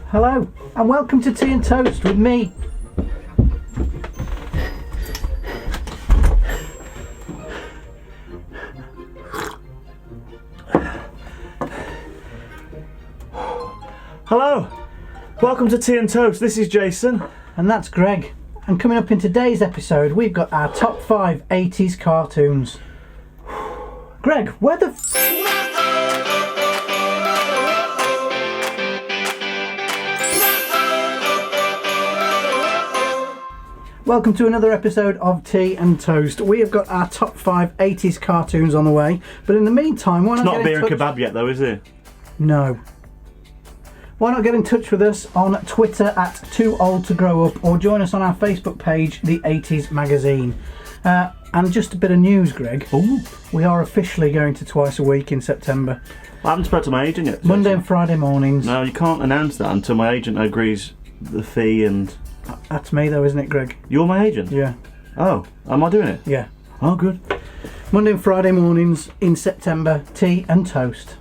Hello, and welcome to Tea and Toast with me. Hello, welcome to Tea and Toast. This is Jason. And that's Greg. And coming up in today's episode, we've got our top 5 80s cartoons. Greg, where the Welcome to another episode of Tea and Toast. We have got our top 5 80s cartoons on the way, but in the meantime, why not It's not get beer in and touch... kebab yet though, is it? No. Why not get in touch with us on Twitter at Too Old to Grow Up, or join us on our Facebook page, The 80s Magazine. And just a bit of news, Greg. Ooh. We are officially going to twice a week in September. I haven't spoken to my agent yet. Monday and Friday mornings. No, you can't announce that until my agent agrees the fee and... That's me though, isn't it, Greg? You're my agent? Yeah. Oh, am I doing it? Yeah. Oh, good. Monday and Friday mornings in September, Tea and Toast.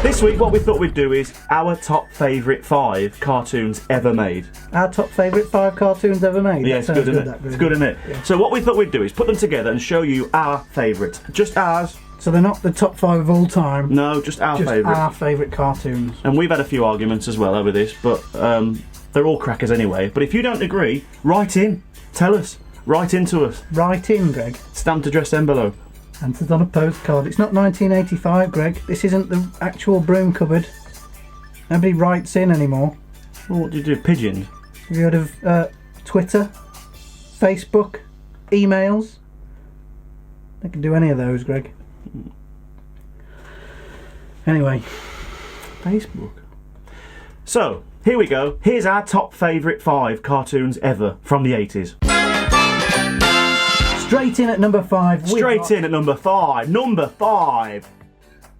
This week what we thought we'd do is our top favourite 5 cartoons ever made. Our top favourite 5 cartoons ever made. Yeah, it's good, isn't it? It's good, isn't it? Yeah. So what we thought we'd do is put them together and show you our favourite. Just ours. So they're not the top 5 of all time. No, just our Just favourite. our favourite cartoons. And we've had a few arguments as well over this, but they're all crackers anyway. But if you don't agree, write in. Tell us. Write into us. Write in, Greg. Stamped addressed envelope. Answers on a postcard. It's not 1985, Greg. This isn't the actual broom cupboard. Nobody writes in anymore. Well, what do you do? Pigeons? Have you heard of Twitter? Facebook? Emails? They can do any of those, Greg. Anyway. Facebook. So, here we go. Here's our top favourite 5 cartoons ever from the 80s. Straight in at number 5. Straight in at number 5. Number 5.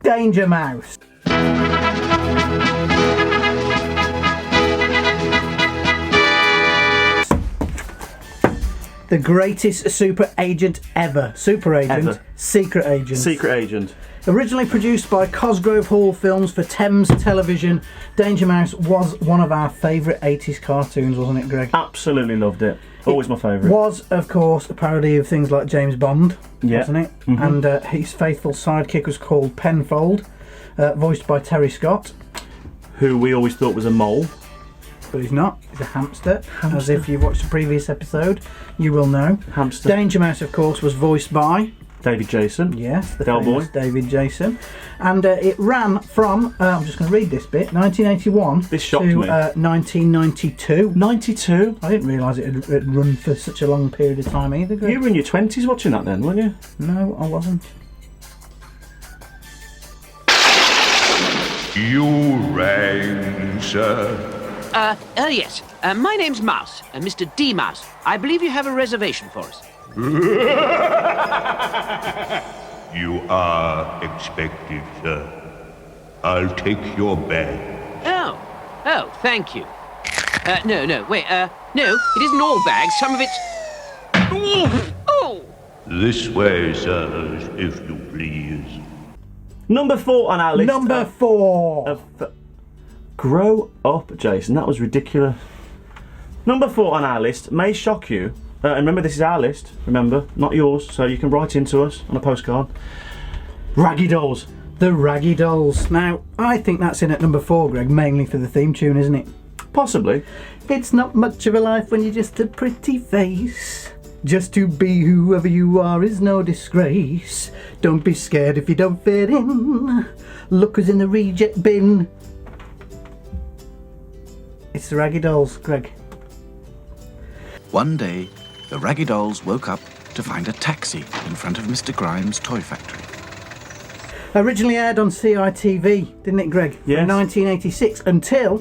Danger Mouse. The greatest super agent ever. Super agent. Ever. Secret agent. Secret agent. Originally produced by Cosgrove Hall Films for Thames Television, Danger Mouse was one of our favourite 80s cartoons, wasn't it, Greg? Absolutely loved it. Always my favourite. Was, of course, a parody of things like James Bond, Yeah. wasn't it? Mhm. And his faithful sidekick was called Penfold, voiced by Terry Scott. Who we always thought was a mole. But he's not, he's a hamster. As if you've watched the previous episode, you will know. Hamster. Danger Mouse, of course, was voiced by... David Jason. Yes, the Del famous Boy. David Jason. And it ran from, I'm just going to read this bit, 1981 This shocked to me. 1992. 92? I didn't realise it had run for such a long period of time either, Greg. You were in your 20s watching that then, weren't you? No, I wasn't. You rang, sir. Yes. My name's Mouse, Mr. D. Mouse. I believe you have a reservation for us. You are expected, sir. I'll take your bag. Oh, thank you. No, wait, no, it isn't all bags. Some of it's... Oh! This way, sir, if you please. Number 4 on our list. Number 4. Grow up, Jason. That was ridiculous. Number 4 on our list may shock you. And remember, this is our list. Remember, not yours. So you can write into us on a postcard. Raggy Dolls. The Raggy Dolls. Now, I think that's in at number 4, Greg, mainly for the theme tune, isn't it? Possibly. It's not much of a life when you're just a pretty face. Just to be whoever you are is no disgrace. Don't be scared if you don't fit in. Look who's in the reject bin. It's the Raggy Dolls, Greg. One day, the Raggy Dolls woke up to find a taxi in front of Mr. Grimes' toy factory. Originally aired on CITV, didn't it, Greg? Yes. From 1986 until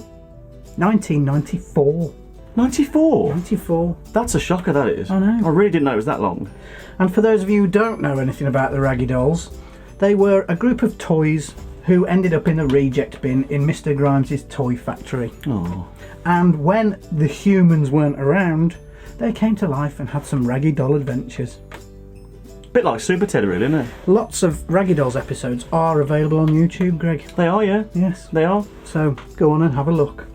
1994. 94? 94. That's a shocker, that is. I know. I really didn't know it was that long. And for those of you who don't know anything about the Raggy Dolls, they were a group of toys who ended up in the reject bin in Mr. Grimes' toy factory. Oh. And when the humans weren't around, they came to life and had some Raggy Doll adventures. Bit like Super Ted, really, isn't it? Lots of Raggy Dolls episodes are available on YouTube, Greg. They are, yeah. Yes. They are. So go on and have a look.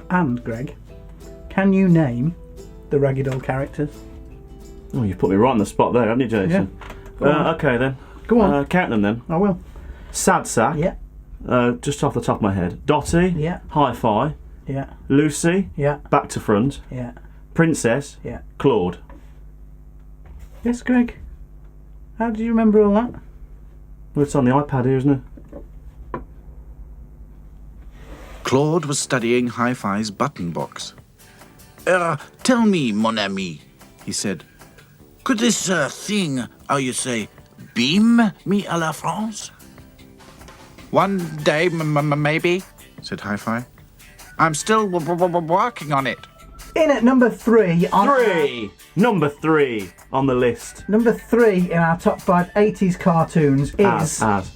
And, Greg, can you name the Raggy Doll characters? Oh, you've put me right on the spot there, haven't you, Jason? Go on. Okay, then. Go on. Count them, then. I will. Sad Sack. Yeah. Just off the top of my head. Dotty. Yeah. Hi-Fi. Yeah. Lucy. Yeah. Back to Front. Yeah. Princess. Yeah. Claude. Yes, Greg. How do you remember all that? Well, it's on the iPad here, isn't it? Claude was studying Hi-Fi's button box. Tell me, mon ami, he said. Could this thing, how you say, beam me à la France? One day, maybe, said Hi-Fi. I'm still working on it. In at number 3 on Number 3 on the list. number 3 in our top 5 80s cartoons is As.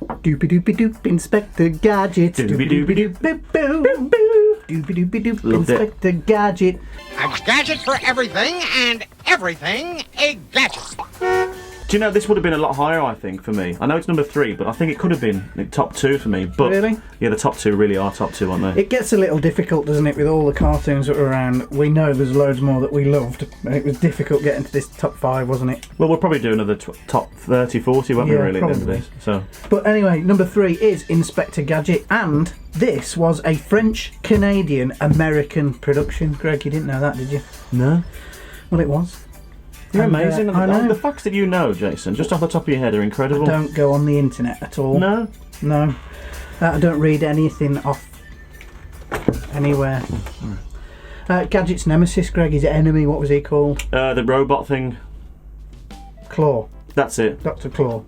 Doopy Doopy Doop Inspector Gadget. Doopy Doopy Doop. Boop boo. Doopy Doopy Doop Loved it. Inspector Gadget. A gadget for everything and everything a gadget. Do you know, this would have been a lot higher, I think, for me. I know it's number 3, but I think it could have been like, top 2 for me. But Really? Yeah, the top 2 really are top 2, aren't they? It gets a little difficult, doesn't it, with all the cartoons that were around. We know there's loads more that we loved, and it was difficult getting to this top 5, wasn't it? Well, we'll probably do another top 30, 40, won't we, Yeah, really, at the end of probably. this? So, But anyway, number 3 is Inspector Gadget, and this was a French-Canadian-American production. Greg, you didn't know that, did you? no. Well, it was. You're And, amazing. I know. The facts that you know, Jason, just off the top of your head are incredible. Don't go on the internet at all. No? No. I don't read anything off anywhere. Gadget's nemesis, Greg, his enemy, what was he called? The robot thing. Claw. That's it. Dr. Claw.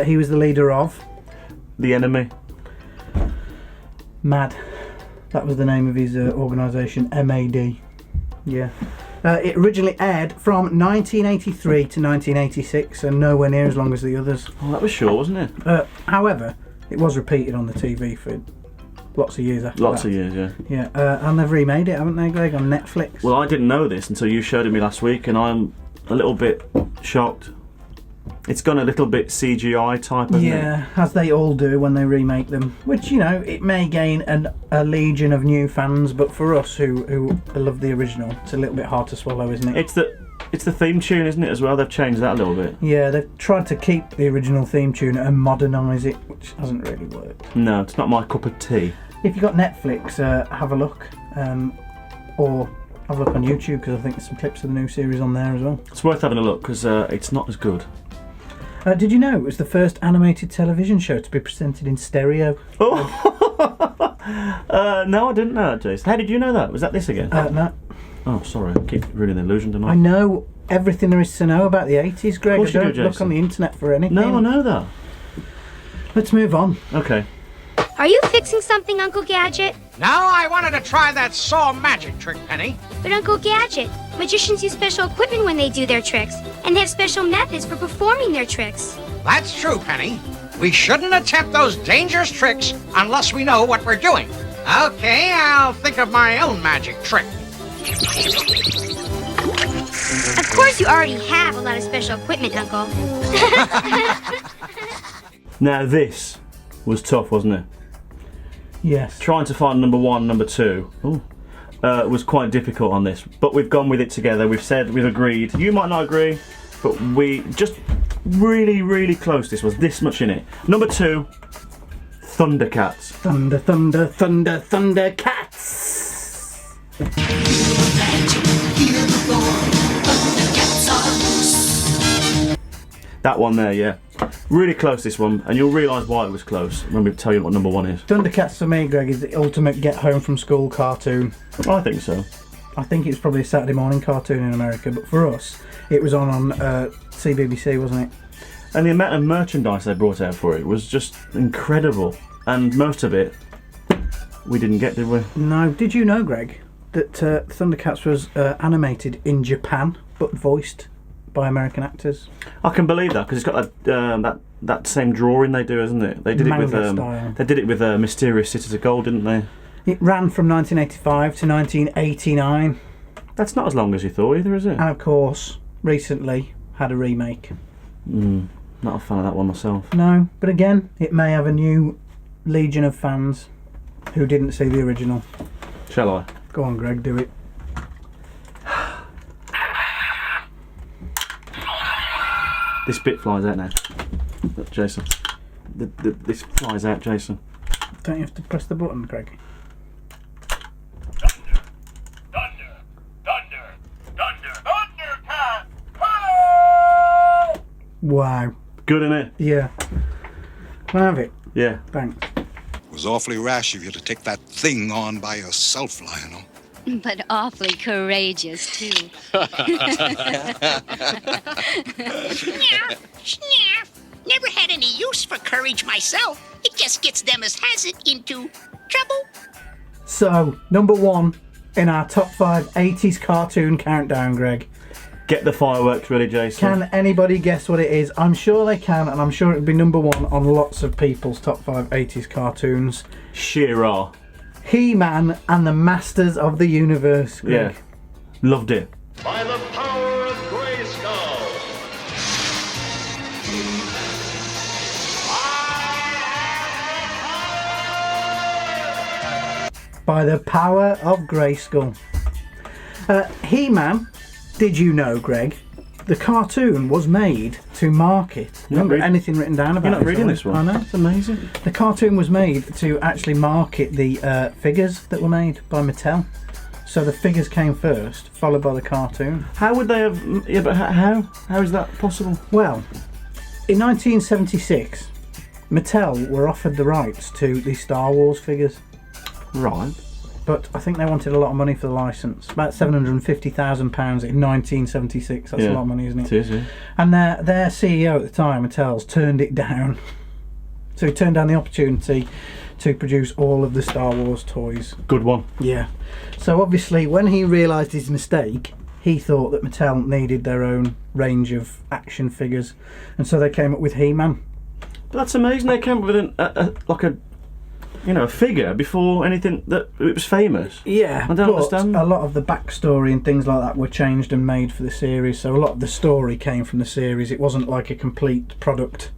He was the leader of The enemy. MAD. That was the name of his organisation, MAD. Yeah. It originally aired from 1983 to 1986, and nowhere near as long as the others. Oh, that was short, wasn't it? However, it was repeated on the TV for lots of years after Lots that. of years, yeah. Yeah, and they've remade it, haven't they, Greg, on Netflix? Well, I didn't know this until you showed it me last week, and I'm a little bit shocked. It's gone a little bit CGI type, hasn't it? Yeah, as they all do when they remake them. Which, you know, it may gain a legion of new fans, but for us who love the original, it's a little bit hard to swallow, isn't it? It's the theme tune, isn't it, as well? They've changed that a little bit. Yeah, they've tried to keep the original theme tune and modernise it, which hasn't really worked. No, it's not my cup of tea. If you've got Netflix, have a look. Or have a look on YouTube, because I think there's some clips of the new series on there as well. It's worth having a look, because it's not as good. Did you know it was the first animated television show to be presented in stereo? Oh! No, I didn't know that, Jason. How did you know that? Was that this again? No. Oh, sorry. I keep ruining the illusion, don't I? I know everything there is to know about the 80s, Greg. Of course you I do, don't look Jason. on the internet for anything. No, I know that. Let's move on. Okay. Are you fixing something, Uncle Gadget? Now I wanted to try that saw magic trick, Penny. But Uncle Gadget, magicians use special equipment when they do their tricks, and they have special methods for performing their tricks. That's true, Penny. We shouldn't attempt those dangerous tricks unless we know what we're doing. Okay, I'll think of my own magic trick. Of course you already have a lot of special equipment, Uncle. Now, this was tough, wasn't it? Yes. Trying to find number 1, number 2 was quite difficult on this, but we've gone with it together. We've agreed. You might not agree, but we just really close. This was this much in it. Number 2, Thundercats. Thunder, thunder, thunder, Thundercats. That one there, yeah. Really close, this one, and you'll realise why it was close when we tell you what number 1 is. Thundercats for me, Greg, is the ultimate get home from school cartoon. I think so. I think it's probably a Saturday morning cartoon in America, but for us, it was on CBBC, wasn't it? And the amount of merchandise they brought out for it was just incredible. And most of it, we didn't get, did we? No. Did you know, Greg, that Thundercats was animated in Japan, but voiced by American actors? I can believe that, because it's got that same drawing they do, isn't it? They did Manga it with style. They did it with Mysterious Cities of Gold, didn't they? It ran from 1985 to 1989, That's not as long as you thought either, is it? and of course, recently had a remake. Not a fan of that one myself. No, but again, it may have a new legion of fans who didn't see the original. Shall I? Go on, Greg, do it. This bit flies out now. Look, Jason. This flies out, Jason. Don't you have to press the button, Greg? Thundercats! Wow. Good, innit? Yeah. Can I have it? Yeah. Thanks. It was awfully rash of you to take that thing on by yourself, Lionel. But awfully courageous, too. Snaff, snaff. Never had any use for courage myself. It just gets them as has it into trouble. So, number 1 in our top 5 80s cartoon countdown, Greg. Get the fireworks ready, Jason. Can anybody guess what it is? I'm sure they can, and I'm sure it'll be number 1 on lots of people's top 5 80s cartoons. She-Ra. He-Man and the Masters of the Universe, Greg. Yeah. Loved it. By the power of Grayskull! By the power of Grayskull. He-Man, did you know, Greg, the cartoon was made to market. Remember anything written down about it? You're not reading this one. I know, it's amazing. The cartoon was made to actually market the figures that were made by Mattel. So the figures came first, followed by the cartoon. How would they have... Yeah, but how? How is that possible? Well, in 1976, Mattel were offered the rights to the Star Wars figures. Right. But I think they wanted a lot of money for the licence. About £750,000 in 1976. That's a lot of money, isn't it? It is, yeah. And their CEO at the time, Mattel's, turned it down. So he turned down the opportunity to produce all of the Star Wars toys. Good one. Yeah. So obviously, when he realised his mistake, he thought that Mattel needed their own range of action figures, and so they came up with He-Man. But that's amazing. They came up with a figure before anything that it was famous. Yeah, I don't understand. A lot of the backstory and things like that were changed and made for the series, so a lot of the story came from the series. It wasn't like a complete product,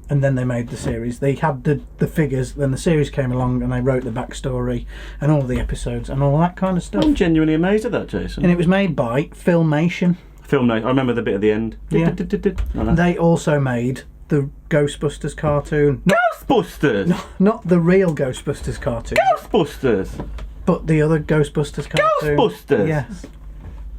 and then they made the series. They had the figures, then the series came along and they wrote the backstory and all the episodes and all that kind of stuff. I'm genuinely amazed at that, Jason. And it was made by Filmation. I remember the bit at the end. Yeah. Like They also made the Ghostbusters cartoon. Ghostbusters! Not the real Ghostbusters cartoon. Ghostbusters! But the other Ghostbusters cartoon. Ghostbusters! Yes.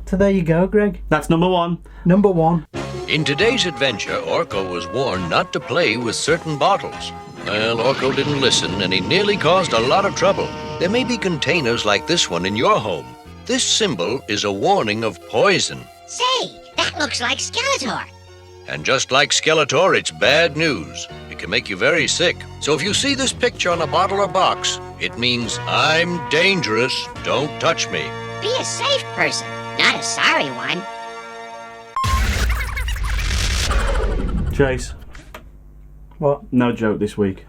So there you go, Greg. That's number 1. Number 1. In today's adventure, Orca was warned not to play with certain bottles. Well, Orca didn't listen, and he nearly caused a lot of trouble. There may be containers like this one in your home. This symbol is a warning of poison. Say, that looks like Skeletor. And just like Skeletor, it's bad news. It can make you very sick. So if you see this picture on a bottle or box, it means I'm dangerous, don't touch me. Be a safe person, not a sorry one. Chase. What? No joke this week.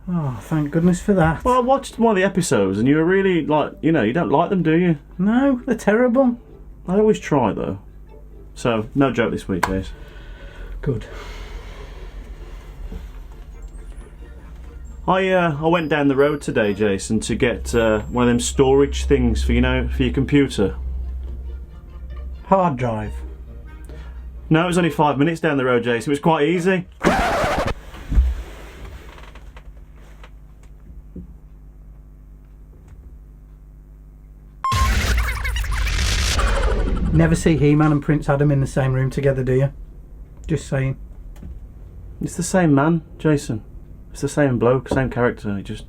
Oh, thank goodness for that. Well, I watched one of the episodes and you were really you don't like them, do you? No, they're terrible. I always try though. So, no joke this week, Chase. Good. I went down the road today, Jason, to get one of them storage things for your computer. Hard drive. No, it was only 5 minutes down the road, Jason. It was quite easy. Never see He-Man and Prince Adam in the same room together, do you? Just saying. It's the same man, Jason. It's the same bloke, same character. He just